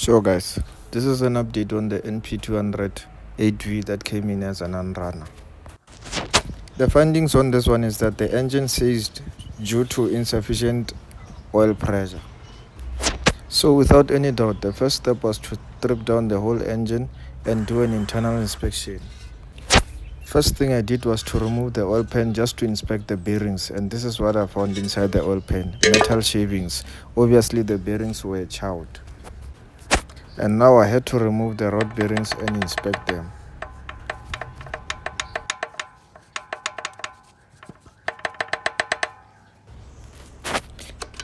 Sure guys, this is an update on the Np200 8V that came in as an unrunner. The findings on this one is that the engine seized due to insufficient oil pressure. So without any doubt, the first step was to strip down the whole engine and do an internal inspection. First thing I did was to remove the oil pan just to inspect the bearings, and this is what I found inside the oil pan: metal shavings. Obviously the bearings were chowed. And now I had to remove the rod bearings and inspect them.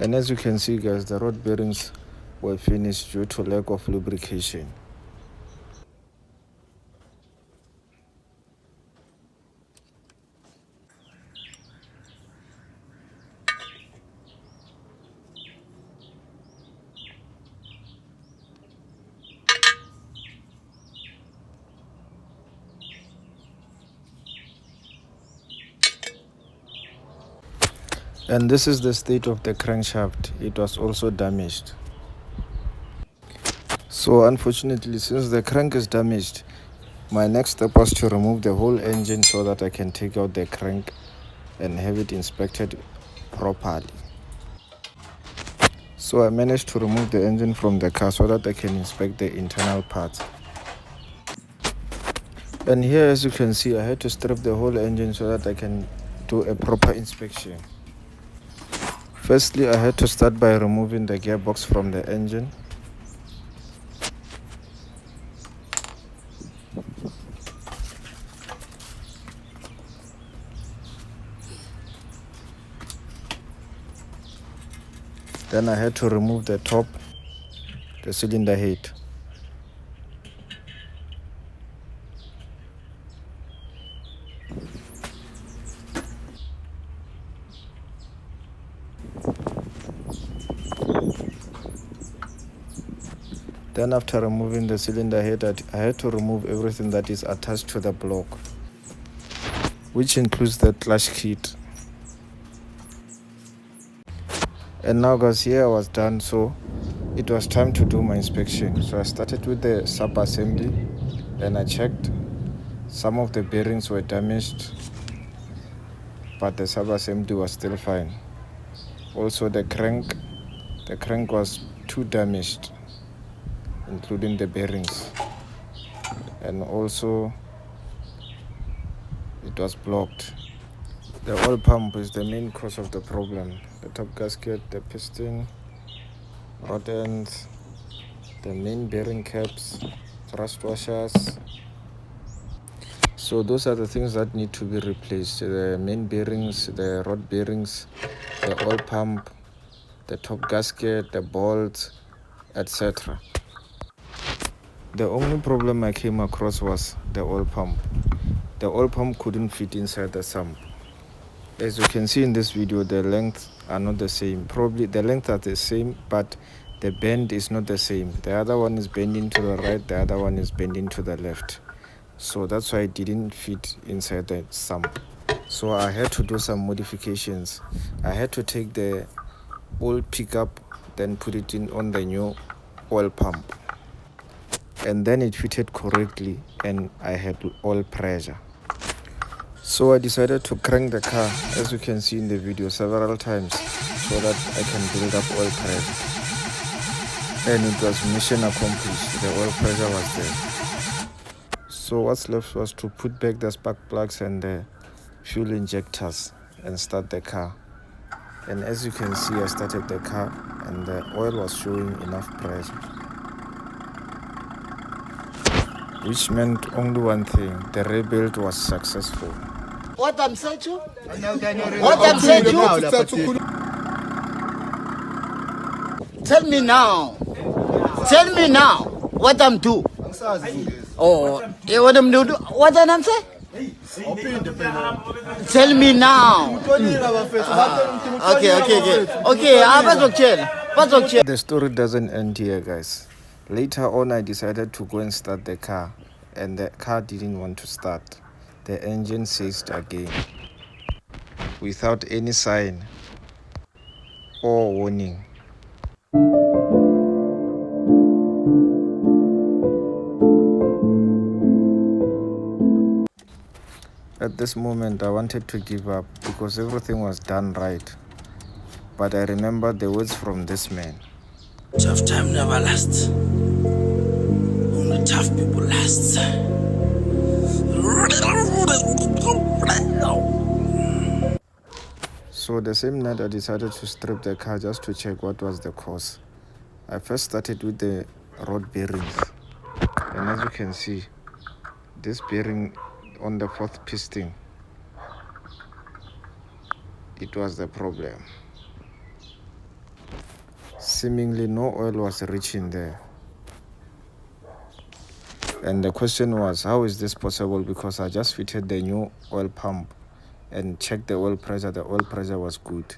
And as you can see guys, the rod bearings were finished due to lack of lubrication. And this is the state of the crankshaft. It was also damaged. So unfortunately, since the crank is damaged, my next step was to remove the whole engine so that I can take out the crank and have it inspected properly. So I managed to remove the engine from the car so that I can inspect the internal parts. And here, as you can see, I had to strip the whole engine so that I can do a proper inspection. Firstly, I had to start by removing the gearbox from the engine. Then I had to remove the top, the cylinder head. Then after removing the cylinder head, I had to remove everything that is attached to the block, which includes the clutch kit. And now guys, here I was done, so it was time to do my inspection. So I started with the sub-assembly and I checked. Some of the bearings were damaged, but the sub-assembly was still fine. Also the crank was too damaged, including the bearings, and also it was blocked. The oil pump is the main cause of the problem. The top gasket, the piston, rod ends, the main bearing caps, thrust washers. So those are the things that need to be replaced: the main bearings, the rod bearings, the oil pump, the top gasket, the bolts, etc. The only problem I came across was the oil pump. The oil pump couldn't fit inside the sump. As you can see in this video, the lengths are not the same. Probably the lengths are the same, but the bend is not the same. The other one is bending to the right, the other one is bending to the left. So that's why it didn't fit inside the sump. So I had to do some modifications. I had to take the old pickup, then put it in on the new oil pump. And then it fitted correctly and I had oil pressure. So I decided to crank the car, as you can see in the video, several times so that I can build up oil pressure. And it was mission accomplished. The oil pressure was there. So what's left was to put back the spark plugs and the fuel injectors and start the car. And as you can see, I started the car and the oil was showing enough pressure, which meant only one thing: the rebuild was successful. What I'm saying to? What I'm saying to? Tell me now. Tell me now what I'm doing. Oh, what I'm doing? What I'm saying? Tell me now. Okay. The story doesn't end here, guys. Later on, I decided to go and start the car, and the car didn't want to start. The engine seized again, without any sign or warning. At this moment, I wanted to give up because everything was done right. But I remembered the words from this man. Tough time never lasts. Only tough people last. So the same night, I decided to strip the car just to check what was the cause. I first started with the rod bearings. And as you can see, this bearing on the fourth piston, it was the problem. Seemingly no oil was reaching there. And the question was, how is this possible? Because I just fitted the new oil pump and checked the oil pressure. The oil pressure was good.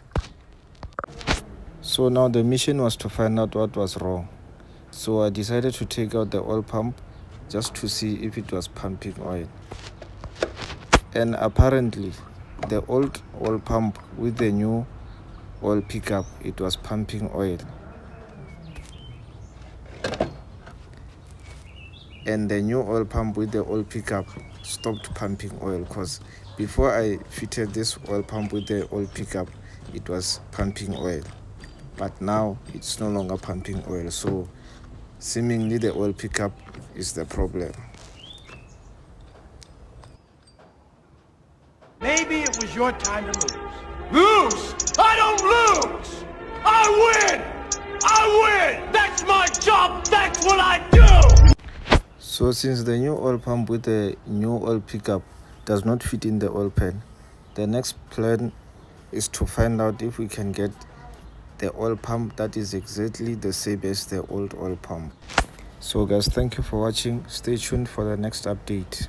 So now the mission was to find out what was wrong. So I decided to take out the oil pump just to see if it was pumping oil. And apparently, the old oil pump with the new oil pickup, it was pumping oil. And the new oil pump with the oil pickup stopped pumping oil, because before I fitted this oil pump with the oil pickup, it was pumping oil. But now it's no longer pumping oil. So seemingly the oil pickup is the problem. Maybe it was your time to lose. Lose? I don't lose! I win! I win! That's my job! That's what I do! So since the new oil pump with the new oil pickup does not fit in the oil pan, the next plan is to find out if we can get the oil pump that is exactly the same as the old oil pump. So guys, thank you for watching. Stay tuned for the next update.